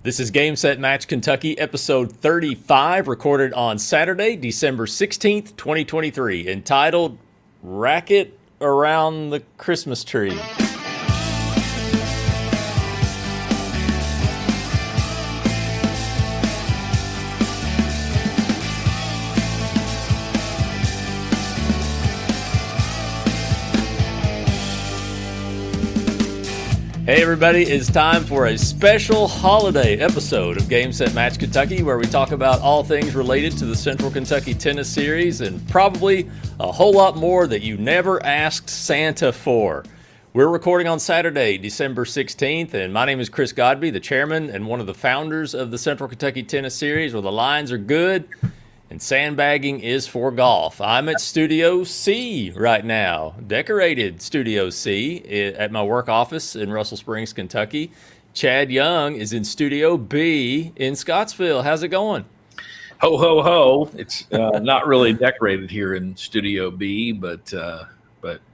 This is Game Set Match Kentucky, episode 35, recorded on Saturday, December 16th, 2023, entitled Racket Around the Christmas Tree. Hey everybody, it's time for a special holiday episode of Game Set Match Kentucky where we talk about all things related to the Central Kentucky Tennis Series and probably a whole lot more that you never asked Santa for. We're recording on Saturday, December 16th, and my name is Chris Godby, the chairman and one of the founders of the Central Kentucky Tennis Series, where the lines are good and sandbagging is for golf. I'm at Studio C right now, decorated Studio C at my work office in Russell Springs, Kentucky. Chad Young is in Studio B in Scottsville. How's it going? Ho, ho, ho. It's not really decorated here in Studio B, but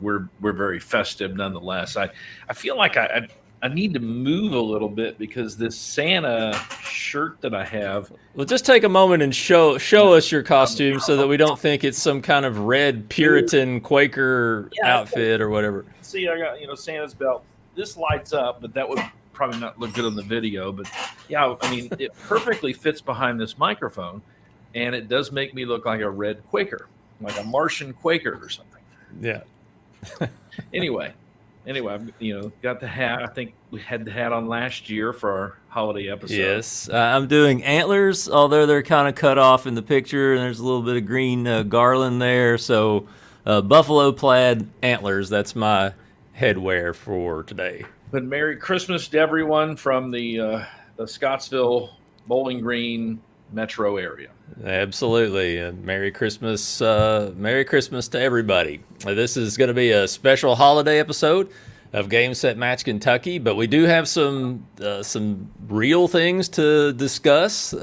we're very festive nonetheless. I feel like I need to move a little bit because this Santa shirt that I have. Well, just take a moment and show us your costume so that we don't think it's some kind of red Puritan Quaker outfit or whatever. See, I got Santa's belt. This lights up, but that would probably not look good on the video. But yeah, I mean, it perfectly fits behind this microphone, and it does make me look like a red Quaker, like a Martian Quaker or something. Yeah. Anyway, I've got the hat. I think we had the hat on last year for our holiday episode. Yes, I'm doing antlers, although they're kind of cut off in the picture, and there's a little bit of green garland there. So buffalo plaid antlers, that's my headwear for today. But Merry Christmas to everyone from the Scottsville, Bowling Green metro area. Absolutely. Merry Christmas. Merry Christmas to everybody. This is going to be a special holiday episode of Game Set Match Kentucky, but we do have some real things to discuss,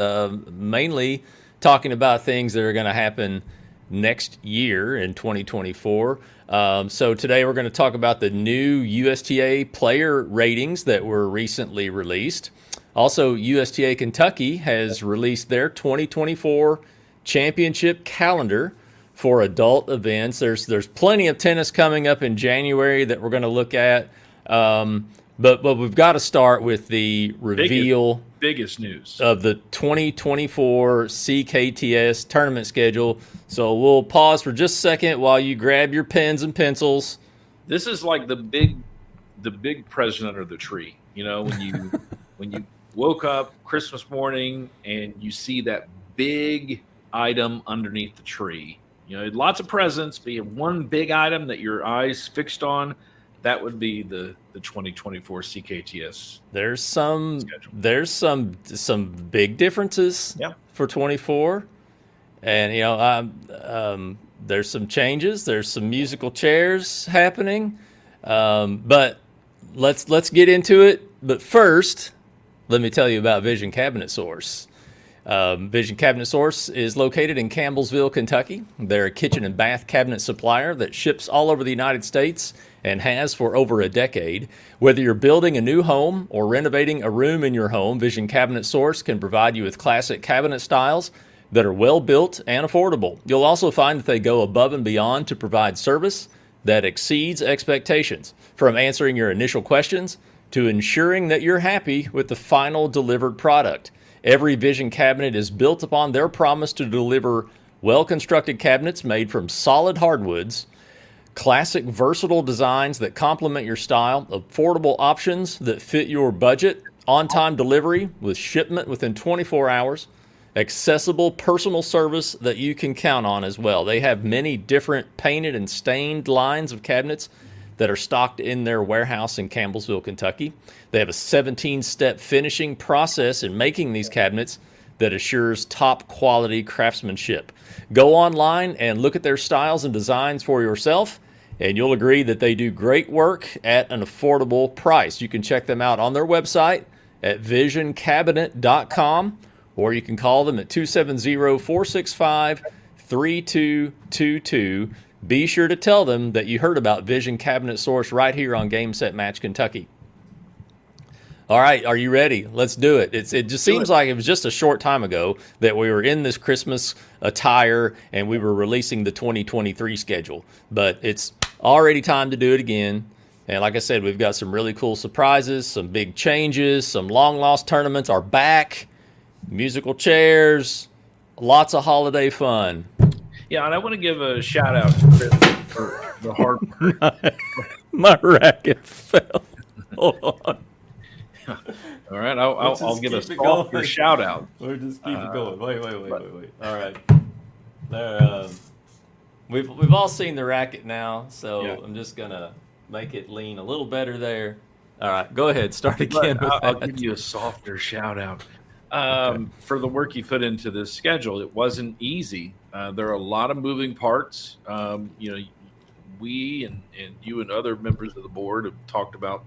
mainly talking about things that are going to happen next year in 2024. So today we're going to talk about the new USTA Player Ratings that were recently released. Also, USTA Kentucky has released their 2024 championship calendar for adult events. There's plenty of tennis coming up in January that we're going to look at, but we've got to start with the reveal biggest news of the 2024 CKTS tournament schedule. So we'll pause for just a second while you grab your pens and pencils. This is like the big present under the tree. You know, when you woke up Christmas morning and you see that big item underneath the tree. You know, lots of presents, but you have one big item that your eyes fixed on. That would be the 2024 CKTS. There's some big differences for 24, and there's some changes. There's some musical chairs happening, but let's get into it. But first, let me tell you about Vision Cabinet Source. Vision Cabinet Source is located in Campbellsville, Kentucky. They're a kitchen and bath cabinet supplier that ships all over the United States and has for over a decade. Whether you're building a new home or renovating a room in your home, Vision Cabinet Source can provide you with classic cabinet styles that are well built and affordable. You'll also find that they go above and beyond to provide service that exceeds expectations, from answering your initial questions to ensuring that you're happy with the final delivered product. Every Vision cabinet is built upon their promise to deliver well-constructed cabinets made from solid hardwoods, classic versatile designs that complement your style, affordable options that fit your budget, on-time delivery with shipment within 24 hours, accessible personal service that you can count on as well. They have many different painted and stained lines of cabinets that are stocked in their warehouse in Campbellsville, Kentucky. They have a 17-step finishing process in making these cabinets that assures top quality craftsmanship. Go online and look at their styles and designs for yourself, and you'll agree that they do great work at an affordable price. You can check them out on their website at visioncabinet.com, or you can call them at 270-465-3222. Be sure to tell them that you heard about Vision Cabinet Source right here on Game Set Match Kentucky. All right, are you ready? Let's do it. It just seems like it was just a short time ago that we were in this Christmas attire and we were releasing the 2023 schedule. But it's already time to do it again. And like I said, we've got some really cool surprises, some big changes, some long lost tournaments are back, musical chairs, lots of holiday fun. Yeah, and I want to give a shout out to Chris for the hard work. My racket fell. Hold on. All right, I'll give a softer shout out. We'll just keep it going. Wait. All right. We've all seen the racket now, so Yeah. I'm just gonna make it lean a little better there. All right, go ahead. Start again. I'll give you a softer shout out for the work you put into this schedule. It wasn't easy. There are a lot of moving parts. We and you and other members of the board have talked about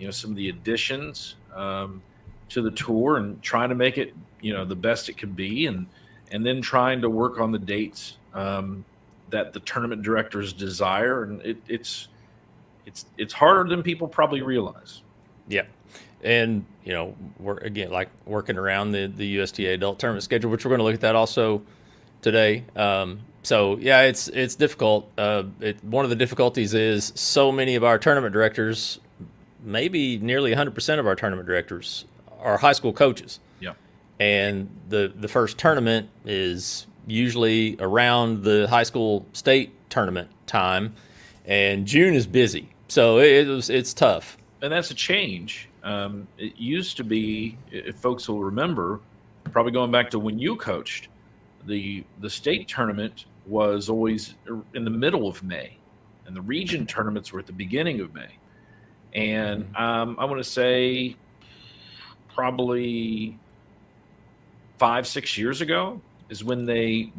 some of the additions to the tour and trying to make it the best it can be, and then trying to work on the dates that the tournament directors desire, and it's harder than people probably realize. Yeah. And, we're, again, like working around the USTA Adult Tournament schedule, which we're going to look at that also today. So, yeah, it's difficult. One of the difficulties is so many of our tournament directors, maybe nearly 100% of our tournament directors, are high school coaches. Yeah. And the first tournament is usually around the high school state tournament time, and June is busy. So it's tough. And that's a change. It used to be, if folks will remember, probably going back to when you coached, the state tournament was always in the middle of May, and the region tournaments were at the beginning of May. And I want to say probably 5-6 years ago is when they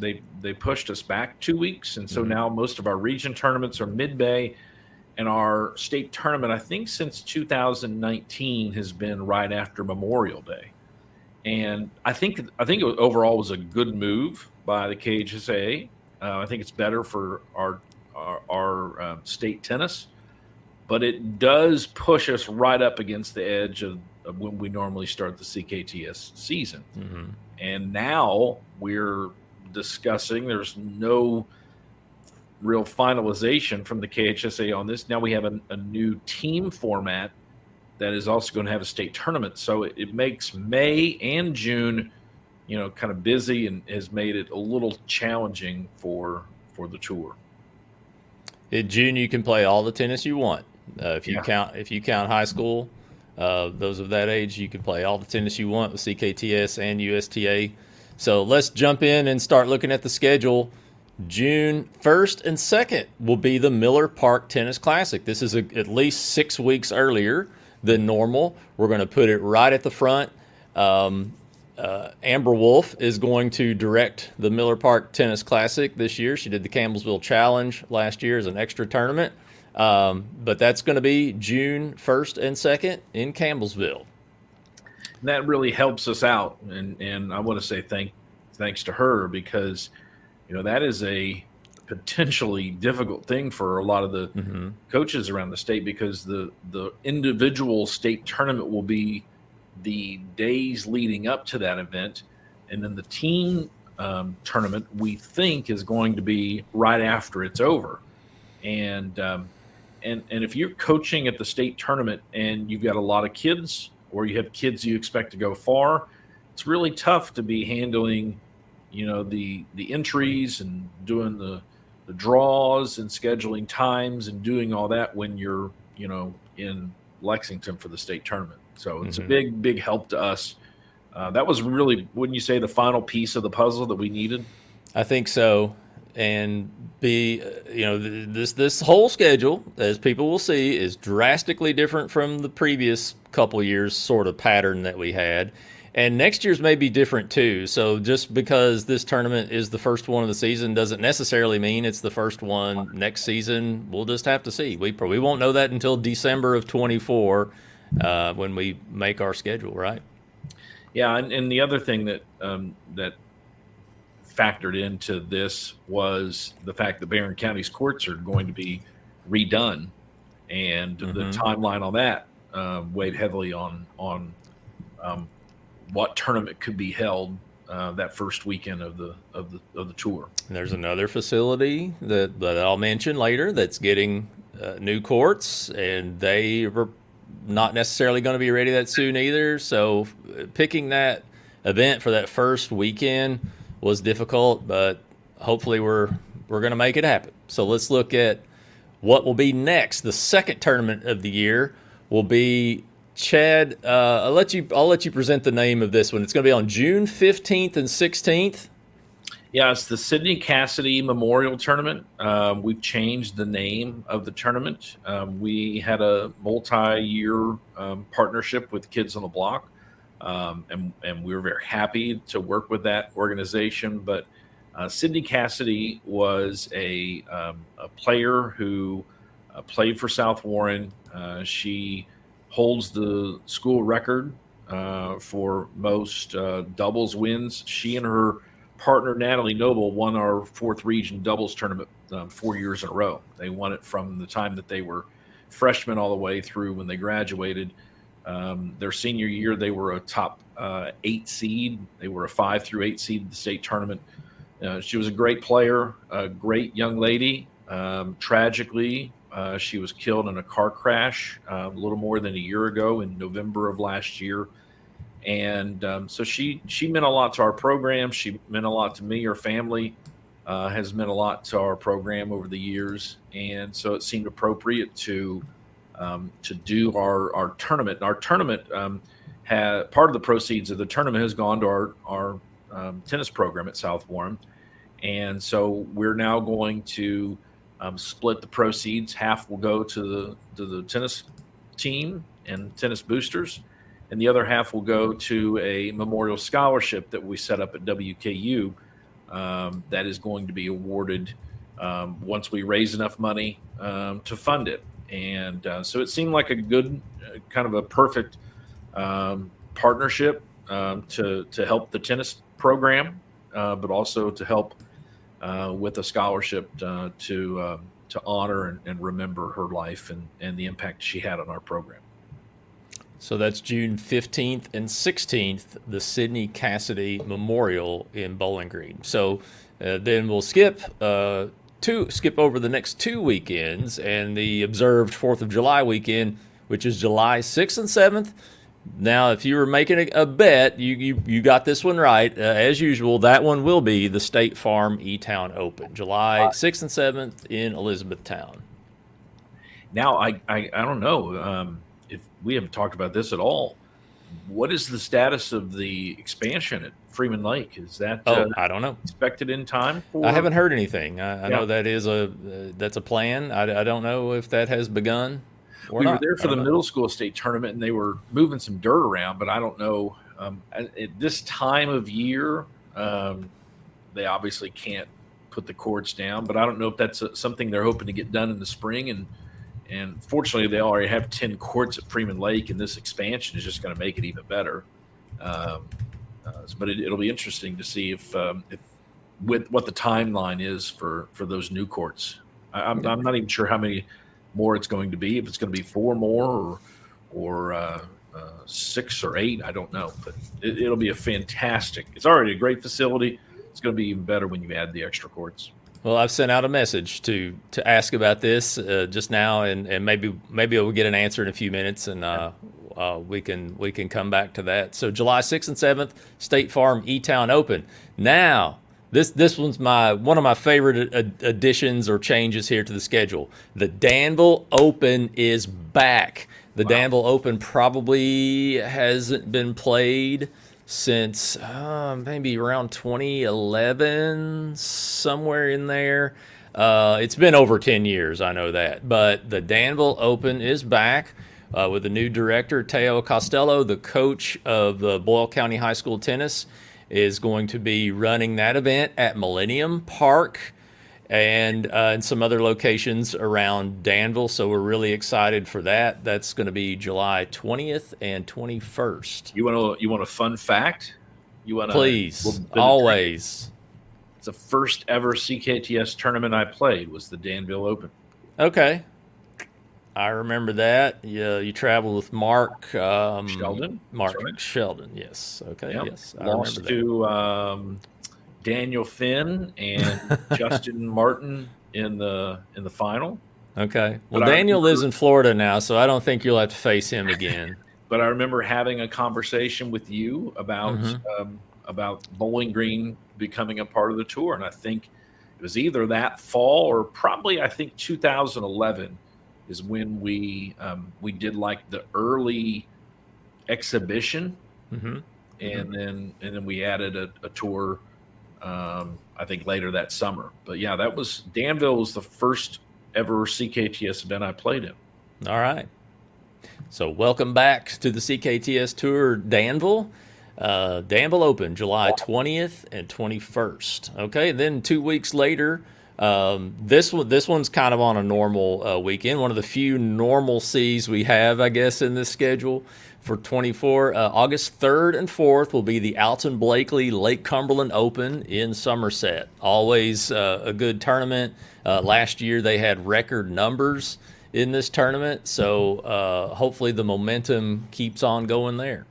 pushed us back 2 weeks. And so now most of our region tournaments are mid-May, and our state tournament, I think since 2019, has been right after Memorial Day. And I think it overall was a good move by the KHSA. I think it's better for our state tennis, but it does push us right up against the edge of when we normally start the CKTS season. Mm-hmm. And now we're discussing, there's no real finalization from the KHSA on this. Now we have a new team format that is also going to have a state tournament. So it makes May and June, kind of busy, and has made it a little challenging for the tour. In June, you can play all the tennis you want. If you count high school, those of that age, you can play all the tennis you want with CKTS and USTA. So let's jump in and start looking at the schedule. June 1st and 2nd will be the Miller Park Tennis Classic. This is at least 6 weeks earlier than normal. We're going to put it right at the front. Amber Wolf is going to direct the Miller Park Tennis Classic this year. She did the Campbellsville Challenge last year as an extra tournament. But that's going to be June 1st and 2nd in Campbellsville. That really helps us out. And I want to say thanks to her, because that is a potentially difficult thing for a lot of the coaches around the state, because the individual state tournament will be the days leading up to that event. And then the team tournament, we think, is going to be right after it's over. And if you're coaching at the state tournament and you've got a lot of kids, or you have kids you expect to go far, it's really tough to be handling the entries and doing the draws and scheduling times and doing all that when you're in Lexington for the state tournament. So it's a big help to us. That was really, wouldn't you say, the final piece of the puzzle that we needed? I think so. And this whole schedule, as people will see, is drastically different from the previous couple years sort of pattern that we had. And next year's may be different too. So just because this tournament is the first one of the season doesn't necessarily mean it's the first one next season. We'll just have to see. We won't know that until December of 24 when we make our schedule, right? Yeah, and the other thing that factored into this was the fact that Barron County's courts are going to be redone, and the timeline on that weighed heavily on what tournament could be held that first weekend of the tour. And there's another facility that I'll mention later that's getting new courts, and they were not necessarily going to be ready that soon either. So picking that event for that first weekend was difficult, but hopefully we're going to make it happen. So let's look at what will be next. The second tournament of the year will be, Chad, I'll let you present the name of this one. It's going to be on June 15th and 16th. Yeah, it's the Sidney Cassidy Memorial Tournament. We've changed the name of the tournament. We had a multi-year partnership with Kids on the Block, and we were very happy to work with that organization. But Sidney Cassidy was a player who played for South Warren. She holds the school record for most doubles wins. She and her partner Natalie Noble won our 4th region doubles tournament 4 years in a row. They won it from the time that they were freshmen all the way through when they graduated. Their senior year, they were a top 8 seed. They were a 5 through 8 seed in the state tournament. She was a great player, a great young lady. Tragically, she was killed in a car crash a little more than a year ago in November of last year. And so she meant a lot to our program. She meant a lot to me. Her family has meant a lot to our program over the years. And so it seemed appropriate to do our tournament. And our tournament had part of the proceeds of the tournament has gone to our tennis program at South Warren. And so we're now going to split the proceeds. Half will go to the tennis team and tennis boosters, and the other half will go to a memorial scholarship that we set up at WKU that is going to be awarded once we raise enough money to fund it. And so it seemed like a good, kind of a perfect partnership to help the tennis program, but also to help with a scholarship to honor and remember her life and the impact she had on our program. So that's June 15th and 16th, the Sidney Cassidy Memorial in Bowling Green. So then we'll skip over the next 2 weekends and the observed 4th of July weekend, which is July 6th and 7th. Now, if you were making a bet, you got this one right. As usual, that one will be the State Farm E-Town Open, July 6th and 7th in Elizabethtown. Now, I don't know if we haven't talked about this at all. What is the status of the expansion at Freeman Lake? Is that I don't know. Expected in time? I haven't heard anything. I know that is that's a plan. I don't know if that has begun. We were there for the middle school state tournament, and they were moving some dirt around, but I don't know. At this time of year, they obviously can't put the courts down, but I don't know if that's something they're hoping to get done in the spring. And fortunately, they already have 10 courts at Freeman Lake, and this expansion is just going to make it even better. But it'll be interesting to see if with what the timeline is for those new courts. I'm not even sure how many more it's going to be, if it's going to be 4 more or 6 or 8, I don't know, but it'll be a fantastic. It's already a great facility. It's going to be even better when you add the extra courts. Well, I've sent out a message to ask about this just now, and maybe we'll get an answer in a few minutes, and we can come back to that. So July 6th and 7th, State Farm E-Town Open. Now, This one's one of my favorite additions or changes here to the schedule. The Danville Open is back. The Danville Open probably hasn't been played since maybe around 2011, somewhere in there. It's been over 10 years, I know that. But the Danville Open is back with the new director, Teo Costello, the coach of the Boyle County High School Tennis, is going to be running that event at Millennium Park and in some other locations around Danville. So we're really excited for that. That's going to be July 20th and 21st. You want a fun fact? Please, always. It's the first ever CKTS tournament I played was the Danville Open. Okay. I remember that. Yeah, you traveled with Mark Sheldon. That's Mark right. Sheldon. Yes. Okay. Yep. Yes, I remember Lost that. to Daniel Finn and Justin Martin in the final. Okay. Well, But I Daniel lives remember, in Florida now, so I don't think you'll have to face him again. but I remember having a conversation with you about Bowling Green becoming a part of the tour, and I think it was either that fall or probably I think 2011 is when we did like the early exhibition, Mm-hmm. and then we added a tour. I think later that summer. But yeah, that was Danville was the first ever CKTS event I played in. All right. So welcome back to the CKTS Tour Danville. Danville Open, July 20th and 21st. Okay, then 2 weeks later, this one's kind of on a normal weekend. One of the few normalcies we have, I guess, in this schedule for 24. August 3rd and 4th will be the Alton Blakely Lake Cumberland Open in Somerset. Always a good tournament. Last year they had record numbers in this tournament, so hopefully the momentum keeps on going there.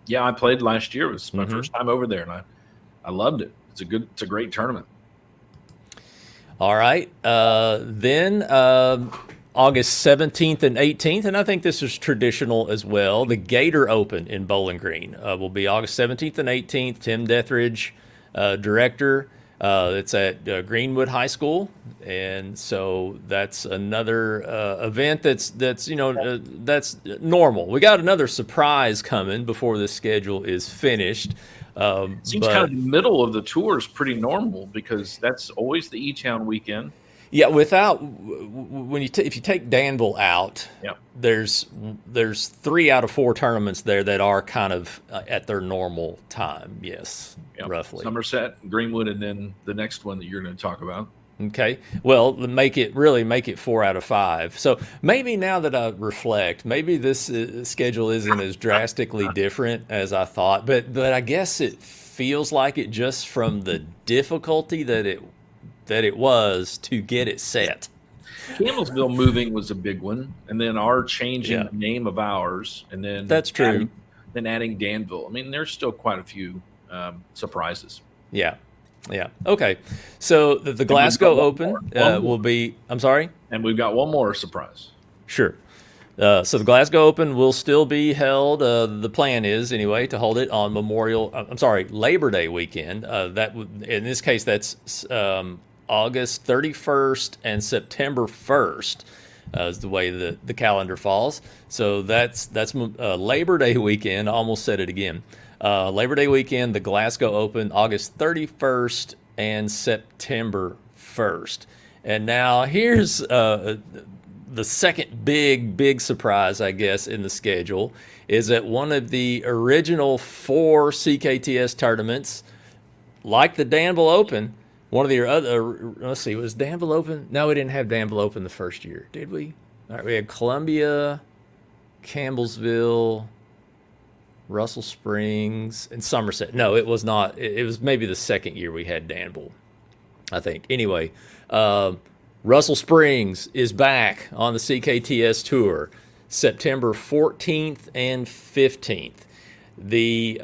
Yeah, I played last year. It was my first time over there, and I loved it. It's a great tournament. All right, then August 17th and 18th, and I think this is traditional as well. The Gator Open in Bowling Green will be August 17th and 18th. Tim Deathridge, director. It's at Greenwood High School, and so that's another event that's normal. We got another surprise coming before the schedule is finished. Seems kind of the middle of the tour is pretty normal because that's always the E-Town weekend. Yeah, if you take Danville out, Yep. there's 3 out of 4 tournaments there that are kind of at their normal time. Yes, Yep. roughly. Somerset, Greenwood, and then the next one that you're going to talk about. Okay. Well, make it 4 out of 5. So maybe now that I reflect, maybe this schedule isn't as drastically different as I thought. But I guess it feels like it just from the difficulty that it was to get it set. Campbellsville moving was a big one, and then our changing the name of ours, and then that's true. Adding Danville. I mean, there's still quite a few surprises. Yeah. Okay. So the Glasgow Open will be. I'm sorry. And we've got one more surprise. Sure. So the Glasgow Open will still be held. The plan is anyway to hold it on Labor Day weekend. In this case that's August 31st and September 1st is the way the calendar falls. So that's Labor Day weekend. I almost said it again. Labor Day weekend, the Glasgow Open, August 31st and September 1st. And now here's the second big surprise, I guess, in the schedule is that one of the original 4 CKTS tournaments, like the Danville Open, one of the other, let's see, was Danville Open? No, we didn't have Danville Open the first year, did we? All right, we had Columbia, Campbellsville, Russell Springs, and Somerset. No, it was not. It was maybe the second year we had Danville, I think. Anyway, Russell Springs is back on the CKTS Tour, September 14th and 15th. The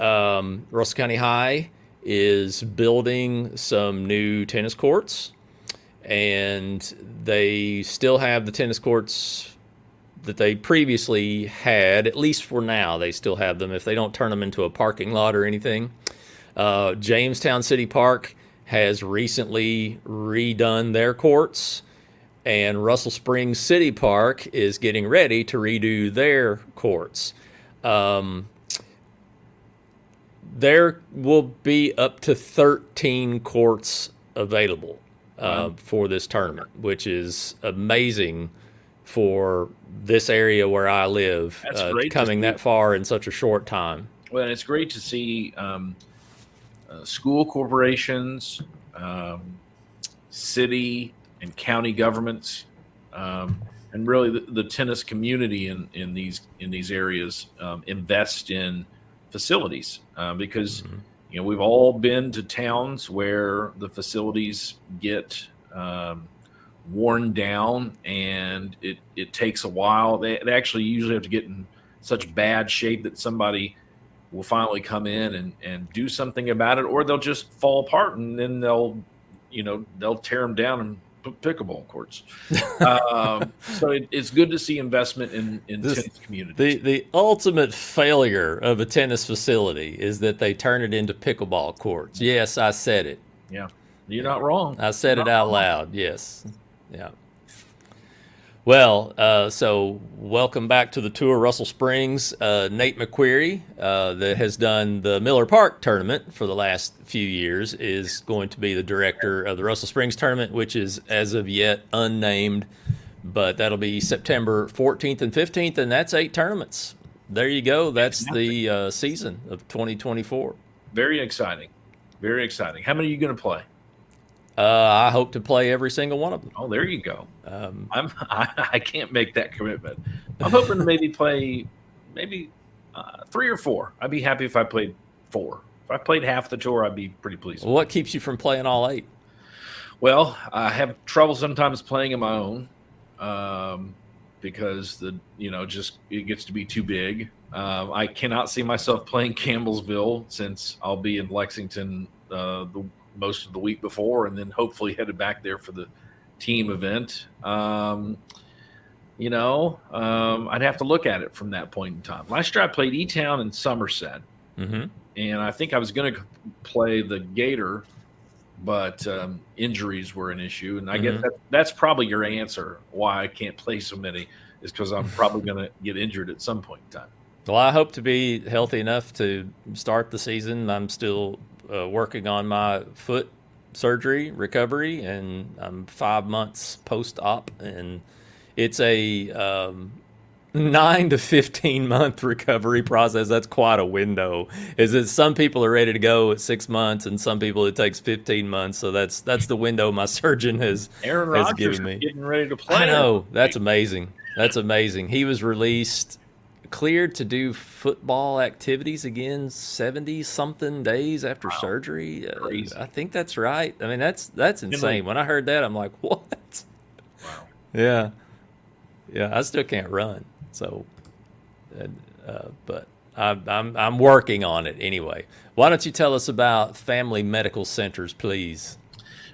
Russell County High is building some new tennis courts, and they still have the tennis courts that they previously had, at least for now. They still have them if they don't turn them into a parking lot or anything. Jamestown City Park has recently redone their courts, and Russell Springs City Park is getting ready to redo their courts. There will be up to 13 courts available for this tournament, which is amazing for this area where I live, coming that far in such a short time. Well, it's great to see school corporations, city and county governments, and really the tennis community in these areas invest in facilities because we've all been to towns where the facilities get worn down, and it takes a while. They actually usually have to get in such bad shape that somebody will finally come in and do something about it, or they'll just fall apart, and then they'll tear them down and put pickleball courts. So it's good to see investment in tennis communities. The ultimate failure of a tennis facility is that they turn it into pickleball courts. Yes, I said it. Yeah, you're not wrong. I said it out loud. Yes. Yeah. Well, so welcome back to the tour, Russell Springs. Nate McQuarrie, that has done the Miller Park tournament for the last few years, is going to be the director of the Russell Springs tournament, which is as of yet unnamed, but that'll be September 14th and 15th, and that's 8 tournaments. There you go. That's the season of 2024. Very exciting. Very exciting. How many are you going to play? I hope to play every single one of them. Oh, there you go. I can't make that commitment. I'm hoping to maybe play 3 or 4. I'd be happy if I played 4. If I played half the tour, I'd be pretty pleased. What keeps you from playing all 8? Well, I have trouble sometimes playing on my own because it gets to be too big. I cannot see myself playing Campbellsville since I'll be in Lexington most of the week before, and then hopefully headed back there for the team event. I'd have to look at it from that point in time. Last year I played E-Town and Somerset, and I think I was going to play the Gator, but injuries were an issue, and I guess that's probably your answer why I can't play so many, is because I'm probably going to get injured at some point in time. Well, I hope to be healthy enough to start the season. I'm still working on my foot surgery recovery, and I'm 5 months post-op, and it's a 9 to 15 month recovery process. That's quite a window. Is that some people are ready to go at 6 months, and some people it takes 15 months. So that's the window my surgeon has given me. Getting ready to play. I know, that's amazing. That's amazing. He was cleared to do football activities again 70-something days after surgery. I think that's right. I mean, that's insane. When I heard that, I'm like, what? Wow. Yeah, I still can't run. So, but I'm working on it anyway. Why don't you tell us about Family Medical Centers, please?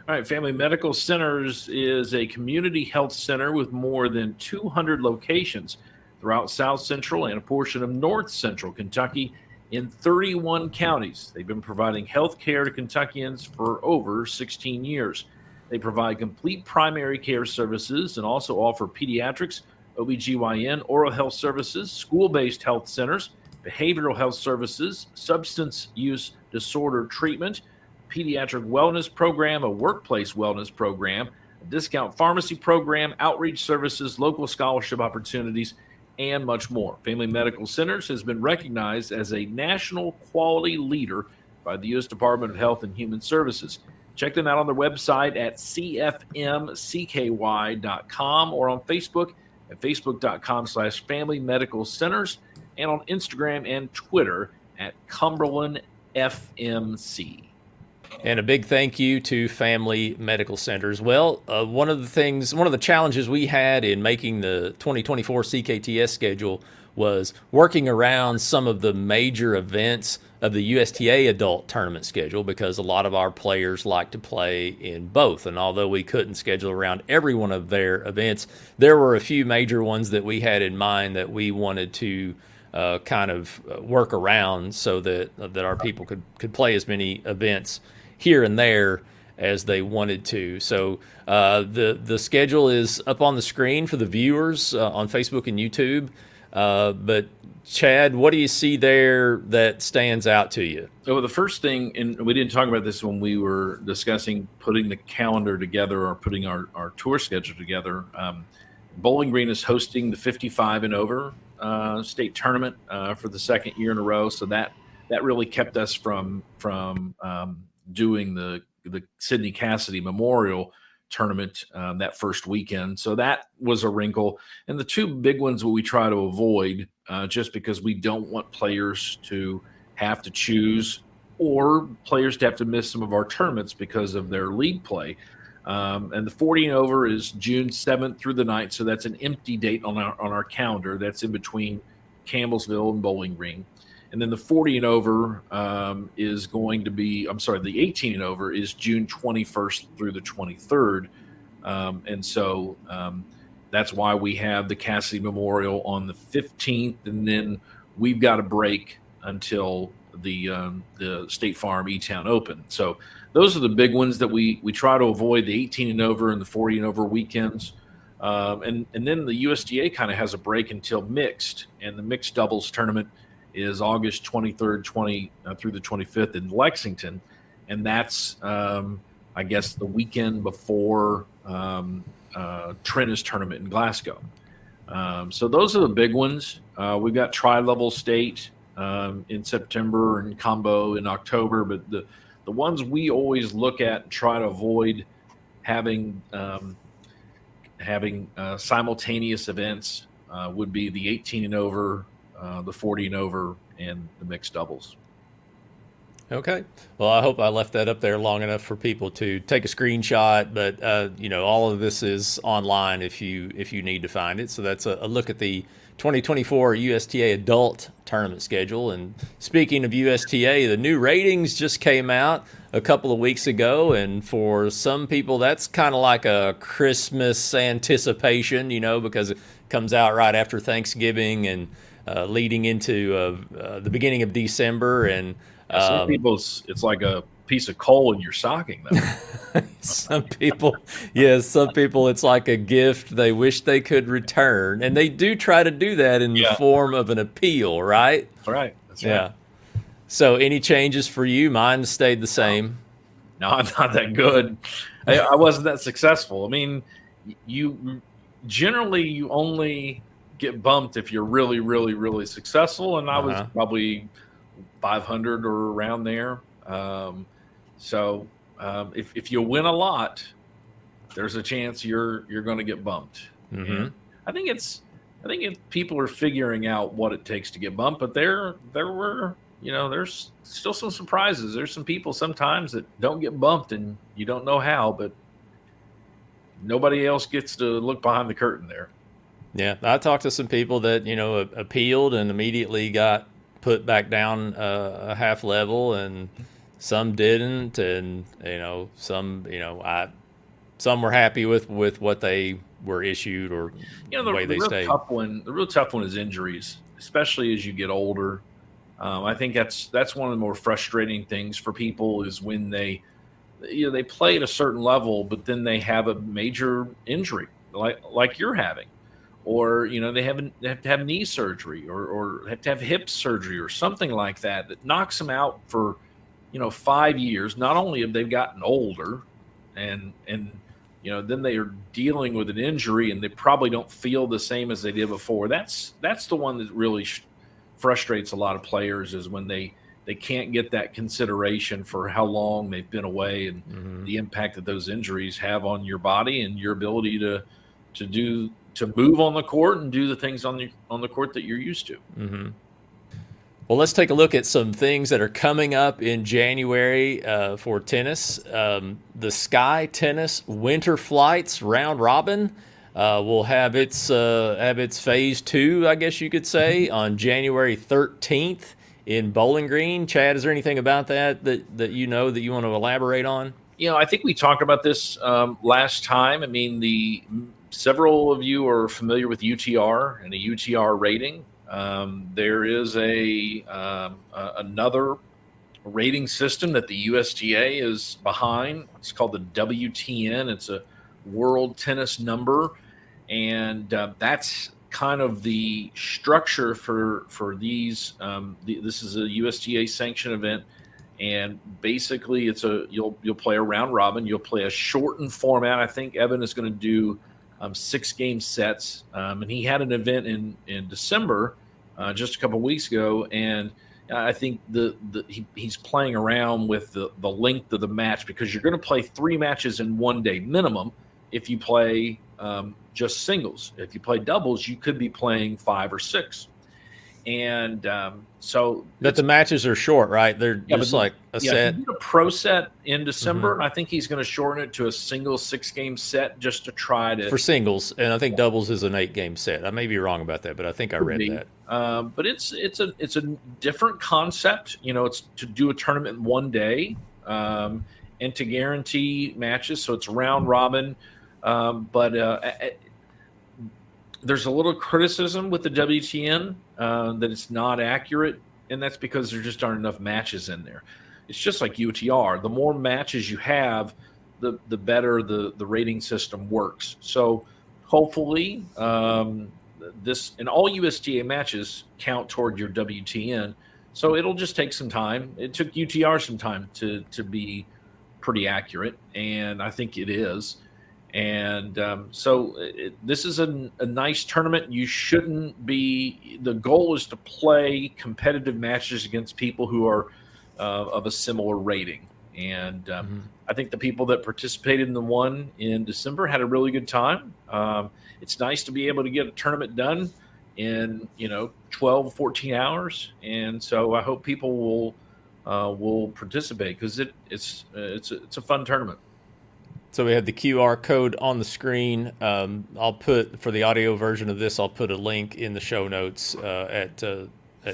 All right, Family Medical Centers is a community health center with more than 200 locations throughout South Central and a portion of North Central Kentucky in 31 counties. They've been providing health care to Kentuckians for over 16 years. They provide complete primary care services and also offer pediatrics, OBGYN, oral health services, school-based health centers, behavioral health services, substance use disorder treatment, pediatric wellness program, a workplace wellness program, a discount pharmacy program, outreach services, local scholarship opportunities, and much more. Family Medical Centers has been recognized as a national quality leader by the U.S. Department of Health and Human Services. Check them out on their website at cfmcky.com or on Facebook at facebook.com/Family Medical Centers, and on Instagram and Twitter at Cumberland FMC. And a big thank you to Family Medical Centers. Well, one of the challenges we had in making the 2024 CKTS schedule was working around some of the major events of the USTA Adult Tournament schedule, because a lot of our players like to play in both. And although we couldn't schedule around every one of their events, there were a few major ones that we had in mind that we wanted to kind of work around so that our people could play as many events here and there as they wanted to. So the schedule is up on the screen for the viewers on Facebook and YouTube. But Chad, what do you see there that stands out to you? So the first thing, and we didn't talk about this when we were discussing putting the calendar together or putting our tour schedule together, Bowling Green is hosting the 55 and over state tournament for the second year in a row. So that really kept us from doing the Sidney Cassidy Memorial Tournament that first weekend. So that was a wrinkle. And the two big ones we try to avoid, just because we don't want players to have to choose or players to have to miss some of our tournaments because of their league play. And the 40 and over is June 7th through the 9th. So that's an empty date on our calendar. That's in between Campbellsville and Bowling Green. And then the 40 and over is going to be, the 18 and over is June 21st through the 23rd. That's why we have the Cassidy Memorial on the 15th. And then we've got a break until the State Farm E-Town Open. So those are the big ones that we try to avoid, the 18 and over and the 40 and over weekends. And then the USTA kind of has a break until mixed, and the mixed doubles tournament is August 23rd, through the 25th in Lexington. And that's, I guess, the weekend before Trina's tournament in Glasgow. So those are the big ones. We've got tri-level state in September and combo in October, but the ones we always look at and try to avoid having simultaneous events would be the 18 and over, the 40 and over, and the mixed doubles. Okay. Well, I hope I left that up there long enough for people to take a screenshot, but all of this is online if you need to find it. So that's a look at the 2024 USTA Adult Tournament schedule. And speaking of USTA, the new ratings just came out a couple of weeks ago, and for some people that's kind of like a Christmas anticipation, because it comes out right after Thanksgiving and leading into the beginning of December. And some people, it's like a piece of coal in your stocking, though. Some people, it's like a gift they wish they could return, and they do try to do that in the form of an appeal, right? That's right. Yeah. So, any changes for you? Mine stayed the same. No, I'm not that good. I wasn't that successful. I mean, you only get bumped if you're really, really, really successful, and I was probably 500 or around there. If you win a lot, there's a chance you're going to get bumped. Mm-hmm. I think people are figuring out what it takes to get bumped, but there were, there's still some surprises. There's some people sometimes that don't get bumped and you don't know how, but nobody else gets to look behind the curtain there. Yeah. I talked to some people that, appealed and immediately got put back down a half level, and some didn't, and some were happy with what they were issued or the way they stayed. The real tough one is injuries, especially as you get older. I think that's one of the more frustrating things for people is when they play at a certain level, but then they have a major injury like you're having. Or, they have to have knee surgery or have to have hip surgery or something like that knocks them out for, 5 years. Not only have they gotten older and then they are dealing with an injury and they probably don't feel the same as they did before. That's the one that really frustrates a lot of players is when they can't get that consideration for how long they've been away and the impact that those injuries have on your body and your ability to move on the court and do the things on the court that you're used to. Mm-hmm. Well, let's take a look at some things that are coming up in January for tennis. The Sky Tennis Winter Flights Round Robin will have its phase 2, I guess you could say, on January 13th in Bowling Green. Chad, is there anything about that that you want to elaborate on? I think we talked about this last time. I mean, several of you are familiar with UTR and a UTR rating. There is another rating system that the USTA is behind. It's called the WTN. It's a World Tennis Number, and that's kind of the structure for these. This is a USTA sanctioned event. And basically, you'll play a round robin. You'll play a shortened format. I think Evan is going to do 6-game sets, and he had an event in December, just a couple of weeks ago. And I think he's playing around with the length of the match because you're going to play 3 matches in one day minimum. If you play just singles, if you play doubles, you could be playing 5 or 6. And so, But the matches are short, right? They're yeah, just but like a yeah, set. he did a pro set in December, and I think he's going to shorten it to a single 6-game set just to try to For singles, and I think doubles is an 8-game set. I may be wrong about that, but I think I read that. But it's a different concept. You know, it's to do a tournament in one day, and to guarantee matches. So it's round robin. There's a little criticism with the WTN that it's not accurate, and that's because there just aren't enough matches in there. It's just like UTR. The more matches you have, the better the rating system works. So hopefully this and all USTA matches count toward your WTN. So it'll just take some time. It took UTR some time to be pretty accurate, and I think it is. And this is a nice tournament. You shouldn't be – the goal is to play competitive matches against people who are of a similar rating. And I think the people that participated in the one in December had a really good time. It's nice to be able to get a tournament done in 12, 14 hours. And so I hope people will participate because it's a fun tournament. So we have the QR code on the screen. I'll put, for the audio version of this, I'll put a link in the show notes at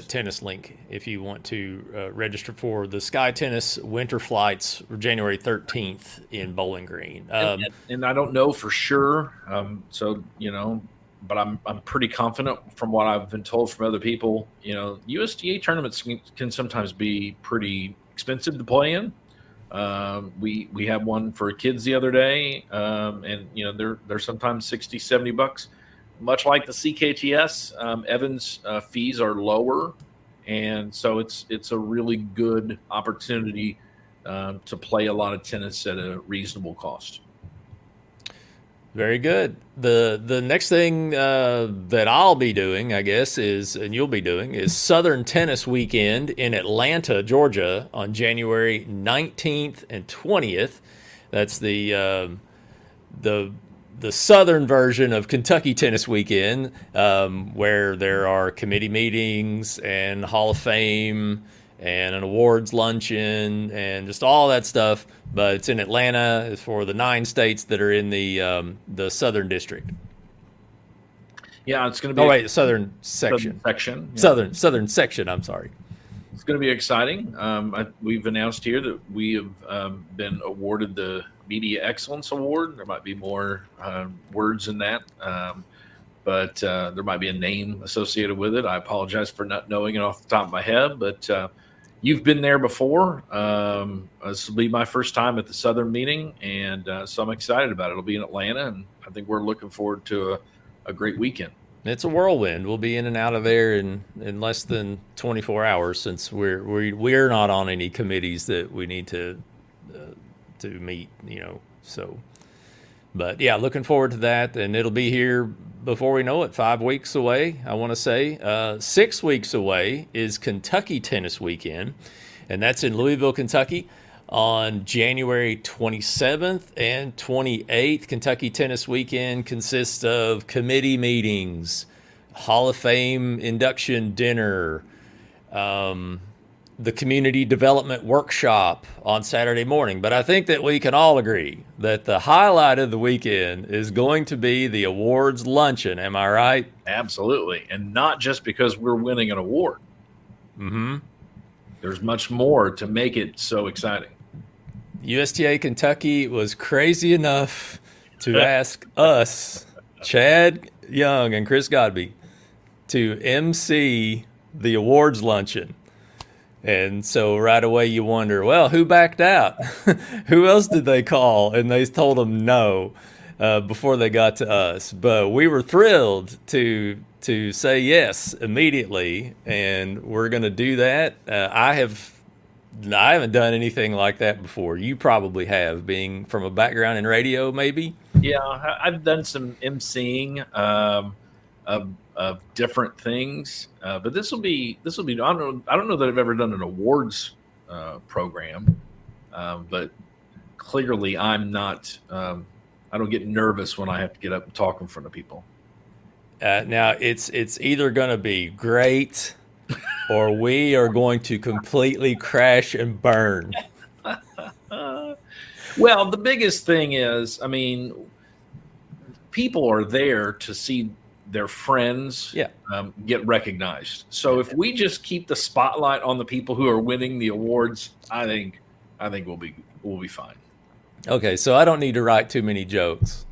Tennis Link if you want to register for the Sky Tennis Winter Flights January 13th in Bowling Green. And I don't know for sure. But I'm pretty confident from what I've been told from other people. USTA tournaments can sometimes be pretty expensive to play in. We had one for kids the other day, and they're sometimes $60-$70. Much like the CKTS, Evans fees are lower, and so it's a really good opportunity to play a lot of tennis at a reasonable cost. Very good. The next thing that I'll be doing, I guess, and you'll be doing, is Southern Tennis Weekend in Atlanta, Georgia, on January 19th and 20th. That's the southern version of Kentucky Tennis Weekend, where there are committee meetings and Hall of Fame and an awards luncheon and just all that stuff. But it's in Atlanta. It's for the 9 states that are in the Southern District. Yeah, it's going to be. Southern section. Yeah. Southern section. I'm sorry. It's going to be exciting. We've announced here that we have been awarded the Media Excellence Award. There might be more words in that, but there might be a name associated with it. I apologize for not knowing it off the top of my head, but you've been there before. This will be my first time at the Southern meeting, and so I'm excited about it. It'll be in Atlanta, and I think we're looking forward to a great weekend. It's a whirlwind. We'll be in and out of there in less than 24 hours, since we're not on any committees that we need to meet. So. But yeah, looking forward to that, and it'll be here before we know it. 5 weeks away, I want to say. 6 weeks away is Kentucky Tennis Weekend, and that's in Louisville, Kentucky, on January 27th and 28th. Kentucky Tennis Weekend consists of committee meetings, Hall of Fame induction dinner, the community development workshop on Saturday morning. But I think that we can all agree that the highlight of the weekend is going to be the awards luncheon. Am I right? Absolutely. And not just because we're winning an award. Mm-hmm. There's much more to make it so exciting. USTA Kentucky was crazy enough to ask us, Chad Young and Chris Godby, to MC the awards luncheon. And so right away you wonder, well, who backed out? Who else did they call? And they told them no before they got to us. But we were thrilled to say yes immediately, and we're going to do that. I haven't done anything like that before. You probably have, being from a background in radio, maybe. Yeah, I've done some emceeing of different things, but this will be. I don't know that I've ever done an awards program, but clearly I'm not. I don't get nervous when I have to get up and talk in front of people. Now it's either going to be great or we are going to completely crash and burn. Well, the biggest thing is, I mean, people are there to see their friends get recognized. So if we just keep the spotlight on the people who are winning the awards, I think we'll be fine. Okay, so I don't need to write too many jokes.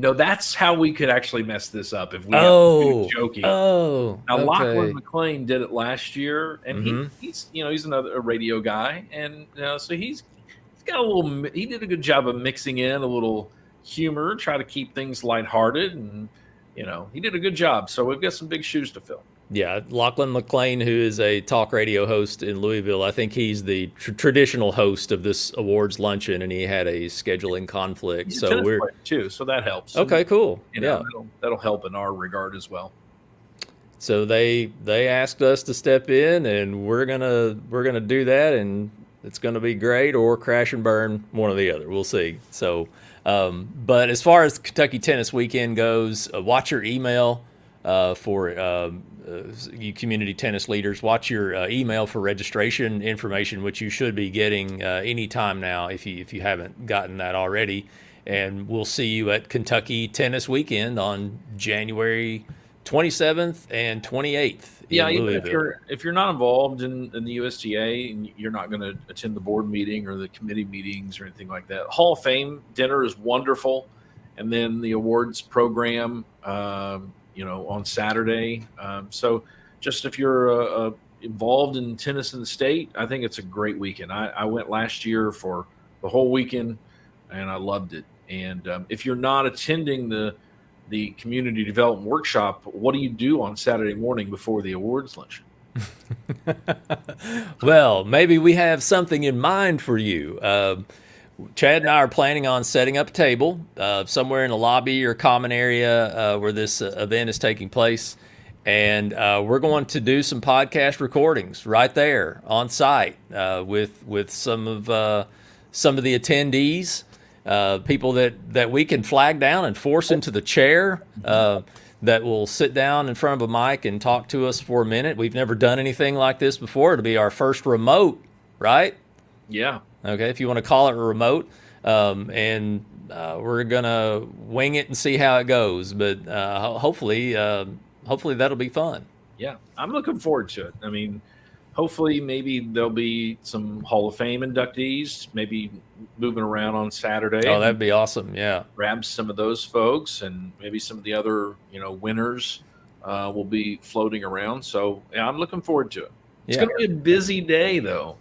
No, that's how we could actually mess this up if we got joking. Now Lachlan McLean did it last year, and he's a radio guy, and so he's got he did a good job of mixing in a little humor, try to keep things lighthearted, and he did a good job. So we've got some big shoes to fill. Yeah, Lachlan McLean, who is a talk radio host in Louisville, I think he's the traditional host of this awards luncheon, and he had a scheduling conflict. He's so we're too, so that helps. Okay, cool. That'll help in our regard as well. So they asked us to step in, and we're gonna do that, and it's gonna be great or crash and burn, one or the other. We'll see. So, but as far as Kentucky Tennis Weekend goes, watch your email for you community tennis leaders. Watch your email for registration information, which you should be getting any time now if you haven't gotten that already. And we'll see you at Kentucky Tennis Weekend on January 27th and 28th. Yeah, if you're not involved in the USTA and you're not going to attend the board meeting or the committee meetings or anything like that, Hall of Fame dinner is wonderful, and then the awards program, on Saturday. So just if you're involved in tennis in the state, I think it's a great weekend. I went last year for the whole weekend, and I loved it. And if you're not attending the community development workshop, what do you do on Saturday morning before the awards luncheon? Well, maybe we have something in mind for you. Chad and I are planning on setting up a table somewhere in the lobby or common area where this event is taking place. And we're going to do some podcast recordings right there on site with some of the attendees. People that we can flag down and force into the chair that will sit down in front of a mic and talk to us for a minute. We've never done anything like this before. It'll be our first remote, right? Yeah. Okay, if you want to call it a remote. And we're going to wing it and see how it goes. But hopefully that'll be fun. Yeah, I'm looking forward to it. I mean, hopefully maybe there'll be some Hall of Fame inductees maybe moving around on Saturday. Oh, that'd be awesome. Yeah. Grab some of those folks, and maybe some of the other, winners will be floating around. So yeah, I'm looking forward to it. It's going to be a busy day though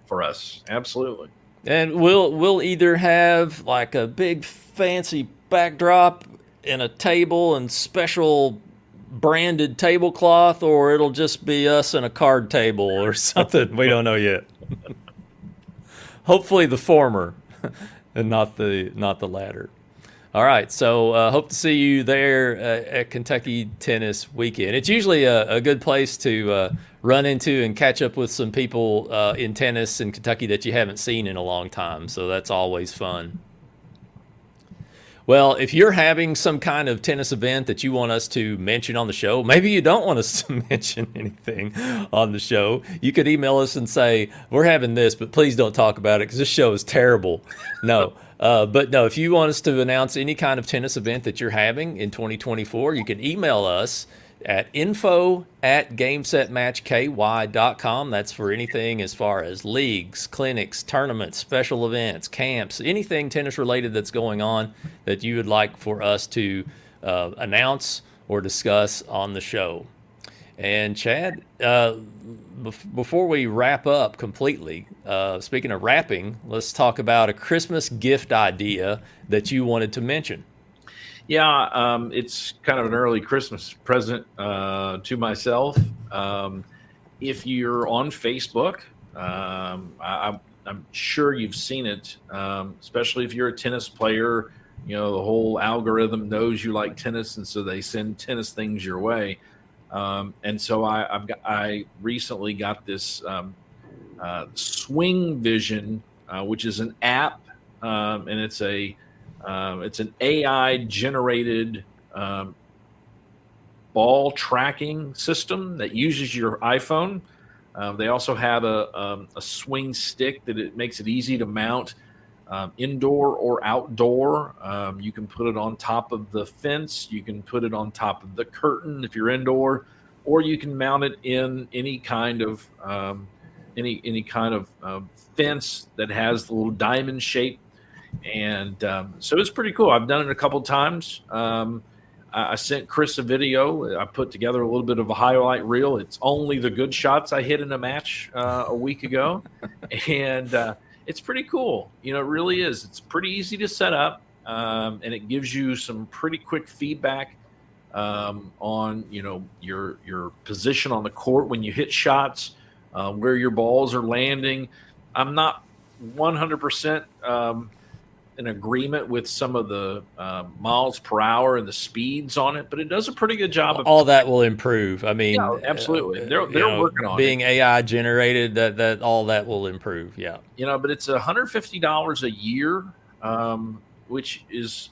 for us. Absolutely. And we'll either have like a big fancy backdrop and a table and special branded tablecloth, or it'll just be us and a card table or something. We don't know yet. Hopefully the former and not the latter. All right, so hope to see you there at Kentucky Tennis Weekend. It's usually a good place to run into and catch up with some people in tennis in Kentucky that you haven't seen in a long time, so that's always fun. Well, if you're having some kind of tennis event that you want us to mention on the show, maybe you don't want us to mention anything on the show, you could email us and say, we're having this, but please don't talk about it because this show is terrible. No. But no, if you want us to announce any kind of tennis event that you're having in 2024, you can email us at info@gamesetmatchky.com. That's for anything as far as leagues, clinics, tournaments, special events, camps, anything tennis related that's going on that you would like for us to announce or discuss on the show. And Chad, before we wrap up completely, speaking of wrapping, let's talk about a Christmas gift idea that you wanted to mention. Yeah, it's kind of an early Christmas present to myself. If you're on Facebook, I'm sure you've seen it, especially if you're a tennis player. The whole algorithm knows you like tennis, and so they send tennis things your way. And so I recently got this Swing Vision, which is an app, and it's an AI generated ball tracking system that uses your iPhone. They also have a swing stick that it makes it easy to mount indoor or outdoor. You can put it on top of the fence. You can put it on top of the curtain if you're indoor, or you can mount it in any kind of fence that has the little diamond shape. And so it's pretty cool. I've done it a couple times. I sent Chris a video. I put together a little bit of a highlight reel. It's only the good shots I hit in a match a week ago. And it's pretty cool. It really is. It's pretty easy to set up. And it gives you some pretty quick feedback on, your position on the court when you hit shots, where your balls are landing. I'm not 100% in agreement with some of the miles per hour and the speeds on it, but it does a pretty good job of all that will improve. I mean, yeah, absolutely. They're working on being it. AI generated, that all that will improve. Yeah. But it's $150 a year, which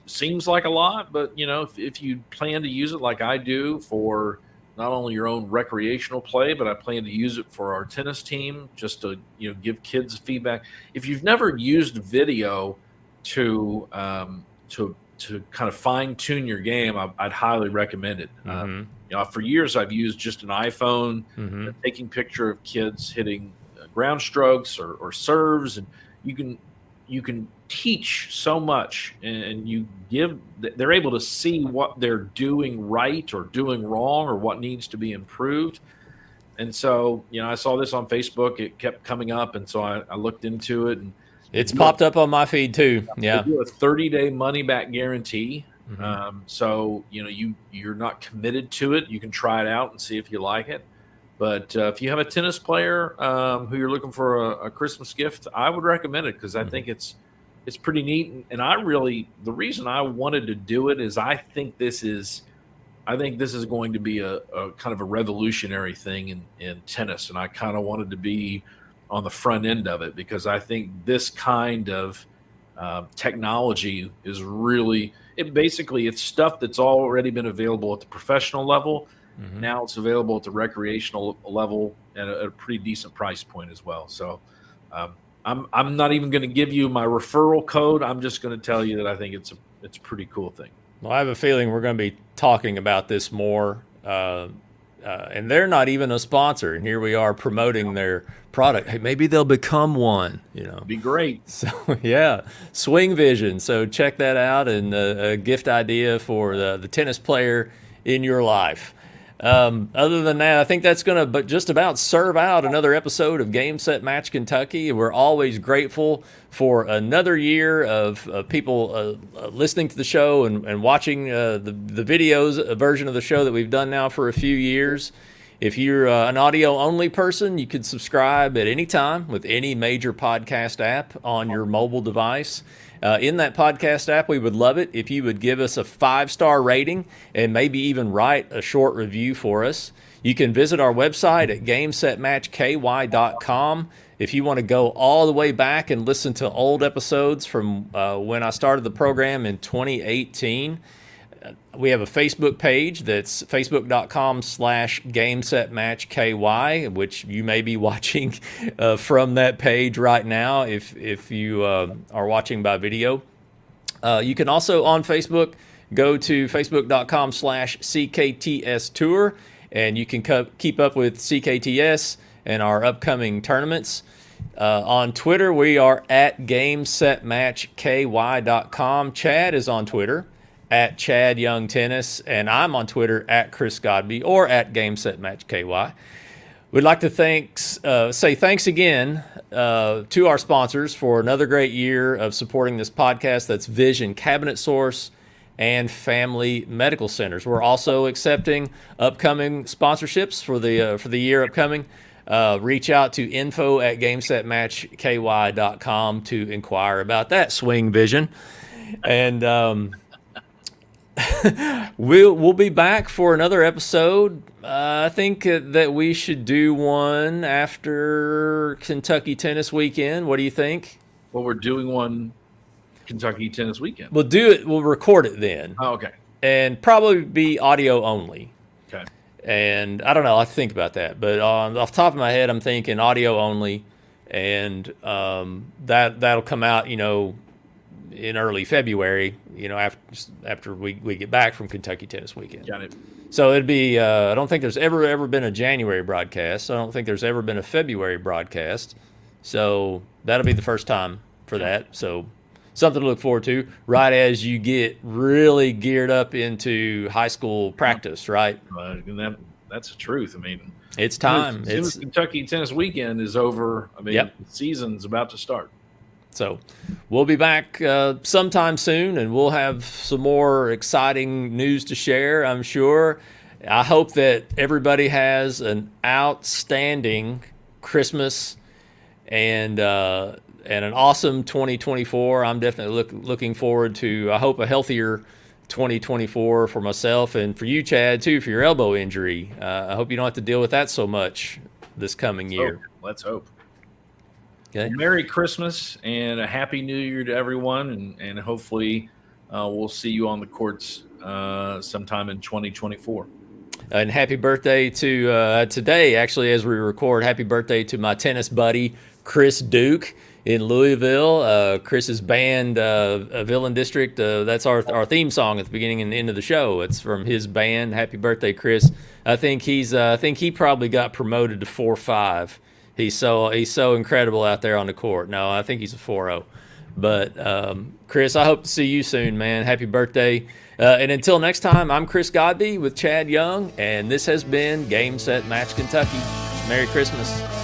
seems like a lot, but if you plan to use it like I do for not only your own recreational play, but I plan to use it for our tennis team just to give kids feedback. If you've never used video to kind of fine tune your game, I'd highly recommend it. For years I've used just an iPhone, taking picture of kids hitting ground strokes or serves, and you can teach so much, and they're able to see what they're doing right or doing wrong or what needs to be improved. And so I saw this on Facebook. It kept coming up, and so I looked into it, and it's popped up on my feed too. Yeah. They do a 30-day money-back guarantee. So, you're not committed to it. You can try it out and see if you like it. But if you have a tennis player who you're looking for a Christmas gift, I would recommend it because I think it's pretty neat. And the reason I wanted to do it is I think this is going to be a kind of a revolutionary thing in tennis. And I kind of wanted to be on the front end of it because I think this kind of technology is really it's stuff that's already been available at the professional level. Now it's available at the recreational level at a pretty decent price point as well. So I'm not even going to give you my referral code. I'm just going to tell you that I think it's a pretty cool thing. Well, I have a feeling we're going to be talking about this more. And they're not even a sponsor, and here we are promoting their product. Hey, maybe they'll become one. Be great. So yeah, Swing Vision. So check that out, and a gift idea for the tennis player in your life. Other than that, I think that's going to just about serve out another episode of Game Set Match Kentucky. We're always grateful for another year of people listening to the show and watching the videos version of the show that we've done now for a few years. If you're an audio-only person, you can subscribe at any time with any major podcast app on your mobile device. In that podcast app, we would love it if you would give us a 5-star rating and maybe even write a short review for us. You can visit our website at gamesetmatchky.com. If you want to go all the way back and listen to old episodes from when I started the program in 2018, we have a Facebook page that's facebook.com/gamesetmatchky, which you may be watching from that page right now if you are watching by video. You can also on Facebook go to facebook.com/CKTS Tour, and you can keep up with CKTS and our upcoming tournaments. On Twitter, we are at GameSetMatchKY.com. Chad is on Twitter at Chad Young Tennis, and I'm on Twitter at Chris Godby or at GameSetMatchKY. We'd like to say thanks again to our sponsors for another great year of supporting this podcast. That's Vision Cabinet Source and Family Medical Centers. We're also accepting upcoming sponsorships for the year upcoming. Reach out to info@gamesetmatchky.com to inquire about that, Swing Vision. And we'll be back for another episode. I think that we should do one after Kentucky Tennis Weekend. What do you think? Well, we're doing one Kentucky Tennis Weekend. We'll do it. We'll record it then. Oh, okay. And probably be audio only. Okay. And I don't know. I have to think about that. But off the top of my head, I'm thinking audio only, and that'll come out, in early February. After we get back from Kentucky Tennis Weekend. Got it. So it'd be. I don't think there's ever been a January broadcast. I don't think there's ever been a February broadcast. So that'll be the first time for that. So something to look forward to. Right as you get really geared up into high school practice, right? And that's the truth. I mean, it's time. As soon as Kentucky Tennis Weekend is over, I mean, Yep. The season's about to start. So we'll be back sometime soon, and we'll have some more exciting news to share, I'm sure. I hope that everybody has an outstanding Christmas and an awesome 2024. I'm definitely looking forward to, I hope, a healthier 2024 for myself and for you, Chad, too, for your elbow injury. I hope you don't have to deal with that so much this coming year. Let's hope. Okay. Merry Christmas and a Happy New Year to everyone, and hopefully we'll see you on the courts sometime in 2024. And happy birthday to today, actually, as we record, happy birthday to my tennis buddy, Chris Duke in Louisville. Chris's band, Villain District, that's our theme song at the beginning and end of the show. It's from his band. Happy birthday, Chris. I think he probably got promoted to 4-5. He's so incredible out there on the court. No, I think he's a 4-0. But Chris, I hope to see you soon, man. Happy birthday. And until next time, I'm Chris Godby with Chad Young, and this has been Game, Set, Match Kentucky. Merry Christmas.